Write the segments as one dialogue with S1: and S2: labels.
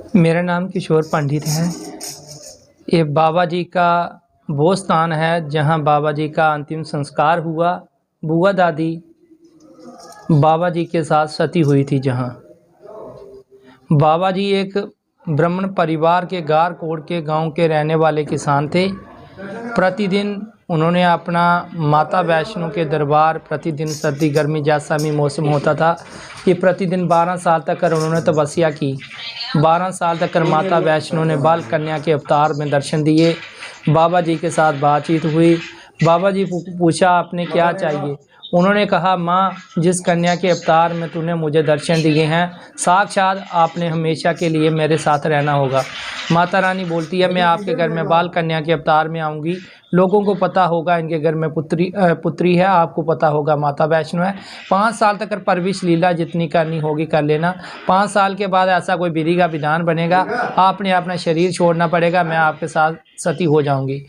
S1: मेरा नाम किशोर पंडित है। ये बाबा जी का वो स्थान है जहाँ बाबा जी का अंतिम संस्कार हुआ। बुआ दादी बाबा जी के साथ सती हुई थी। जहाँ बाबा जी एक ब्राह्मण परिवार के गारकोट के गांव के रहने वाले किसान थे। प्रतिदिन उन्होंने अपना माता वैष्णो के दरबार, प्रतिदिन सर्दी गर्मी जैसा भी मौसम होता था, कि प्रतिदिन 12 साल तक उन्होंने तपस्या की। 12 साल तक माता वैष्णो ने बाल कन्या के अवतार में दर्शन दिए। बाबा जी के साथ बातचीत हुई। बाबा जी पूछा आपने क्या चाहिए। उन्होंने कहा, माँ, जिस कन्या के अवतार में तूने मुझे दर्शन दिए हैं, साक्षात आपने हमेशा के लिए मेरे साथ रहना होगा। माता रानी बोलती है, मैं आपके घर में बाल कन्या के अवतार में आऊँगी। लोगों को पता होगा इनके घर में पुत्री है, आपको पता होगा माता वैष्णो है। 5 साल तक परवरिश लीला जितनी करनी होगी कर लेना। 5 साल के बाद ऐसा कोई विधि का विधान बनेगा, आपने अपना शरीर छोड़ना पड़ेगा, मैं आपके साथ सती हो जाऊंगी।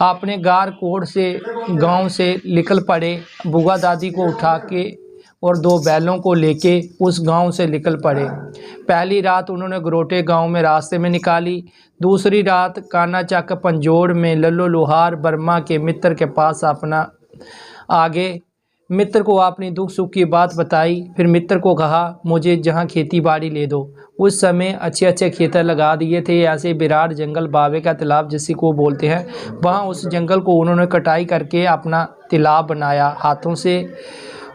S1: आपने गारकोट से गांव से निकल पड़े। बुआ दादी को उठा के और 2 बैलों को लेके उस गांव से निकल पड़े। पहली रात उन्होंने गरोटे गांव में रास्ते में निकाली। दूसरी रात कानाचक पंजोड़ में लल्लो लोहार बर्मा के मित्र के पास अपना आगे मित्र को अपनी दुख सुख की बात बताई। फिर मित्र को कहा, मुझे जहां खेती बाड़ी ले दो। उस समय अच्छे अच्छे खेतर लगा दिए थे। ऐसे विराट जंगल, बावे का तालाब जिसी को बोलते हैं, वहाँ उस जंगल को उन्होंने कटाई करके अपना तालाब बनाया हाथों से,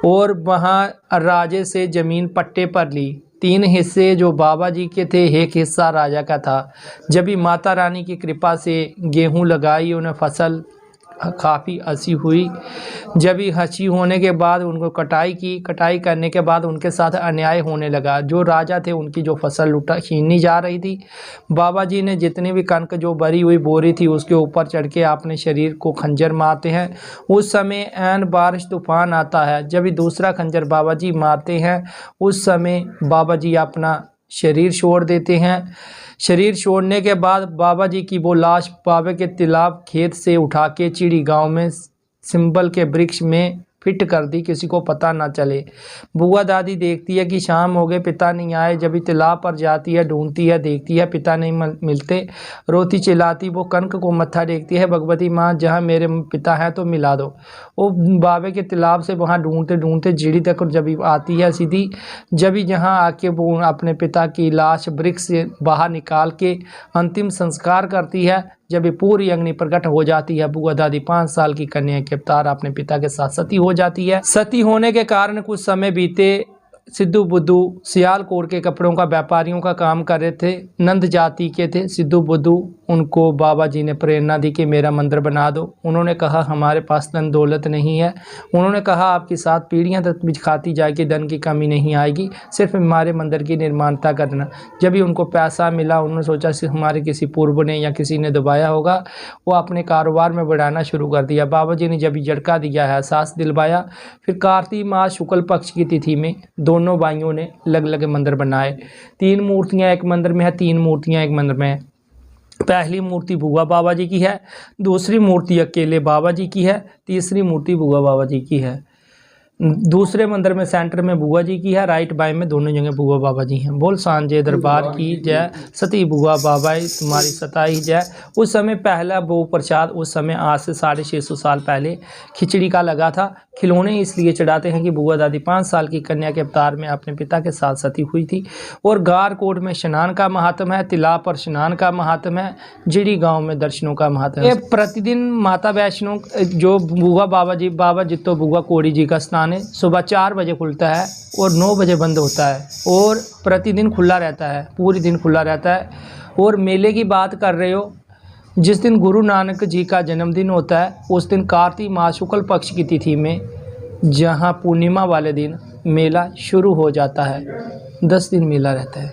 S1: और वहाँ राजे से ज़मीन पट्टे पर ली। 3 हिस्से जो बाबा जी के थे, 1 हिस्सा राजा का था। जब भी माता रानी की कृपा से गेहूं लगाई, उन्हें फसल काफ़ी अच्छी हुई। जब भी अच्छी होने के बाद उनको कटाई की। कटाई करने के बाद उनके साथ अन्याय होने लगा। जो राजा थे उनकी जो फसल लुटा छीनी जा रही थी, बाबा जी ने जितनी भी कणक जो भरी हुई बोरी थी उसके ऊपर चढ़ के अपने शरीर को खंजर मारते हैं। उस समय ऐन बारिश तूफान आता है। जब भी दूसरा खंजर बाबा जी मारते हैं, उस समय बाबा जी अपना शरीर छोड़ देते हैं। शरीर छोड़ने के बाद बाबा जी की वो लाश बाबे के तालाब खेत से उठा के चिड़ी गांव में सिंबल के वृक्ष में फिट कर दी, किसी को पता ना चले। बुआ दादी देखती है कि शाम हो गए, पिता नहीं आए। जब भी तालाब पर जाती है, ढूंढती है, देखती है पिता नहीं मिलते, रोती चिल्लाती वो कनक को मत्था टेकती है, भगवती माँ जहाँ मेरे पिता हैं तो मिला दो। वो बाबे के तालाब से वहाँ ढूंढते ढूंढते जीड़ी तक जब आती है सीधी, जब जहाँ आके वो अपने पिता की लाश वृक्ष से बाहर निकाल के अंतिम संस्कार करती है। जब ये पूरी अग्नि प्रकट हो जाती है, बुआ दादी 5 साल की कन्या के अवतार अपने पिता के साथ सती हो जाती है। सती होने के कारण कुछ समय बीते। सिद्धू बुद्धू सियालकोट के कपड़ों का व्यापारियों का काम कर रहे थे, नंद जाति के थे सिद्धू बुद्धू। उनको बाबा जी ने प्रेरणा दी कि मेरा मंदिर बना दो। उन्होंने कहा, हमारे पास धन दौलत नहीं है। उन्होंने कहा, आपकी 7 पीढ़ियां तक भी खाती जाएगी, धन की कमी नहीं आएगी, सिर्फ हमारे मंदिर की निर्माणता करना। जब भी उनको पैसा मिला, उन्होंने सोचा सिर्फ हमारे किसी पूर्व ने या किसी ने दबाया होगा, वो अपने कारोबार में बढ़ाना शुरू कर दिया। बाबा जी ने जब भी झटका दिया है, एहसास दिलवाया। फिर कार्तिक मास शुक्ल पक्ष की तिथि में दोनों भाइयों ने अलग अलग मंदिर बनाए। 3 मूर्तियां एक मंदिर में है, 3 मूर्तियां एक मंदिर में है। पहली मूर्ति बुआ बाबा जी की है, दूसरी मूर्ति अकेले बाबा जी की है, तीसरी मूर्ति बुआ बाबा जी की है। दूसरे मंदिर में सेंटर में बुआ जी की है, राइट बाएं में दोनों जगह बुआ बाबा जी हैं। बोल सांझे दरबार की जय, सती बुआ बाबा तुम्हारी सताई जय। उस समय पहला वो प्रसाद उस समय आज से 650 साल पहले खिचड़ी का लगा था। खिलौने इसलिए चढ़ाते हैं कि बुआ दादी 5 साल की कन्या के अवतार में अपने पिता के साथ सती हुई थी। और गारकोट में स्नान का महात्म है, तालाब पर स्नान का महात्म है, जिड़ी गाँव में दर्शनों का महात्म है। प्रतिदिन माता वैष्णो जो बुआ बाबा जी, बाबा जितो बुआ कोड़ी जी का स्थान है, सुबह 4 बजे खुलता है और 9 बजे बंद होता है, और प्रतिदिन खुला रहता है, पूरी दिन खुला रहता है। और मेले की बात कर रहे हो, जिस दिन गुरु नानक जी का जन्मदिन होता है, उस दिन कार्तिक मास शुक्ल पक्ष की तिथि में, जहां पूर्णिमा वाले दिन मेला शुरू हो जाता है। 10 दिन मेला रहता है।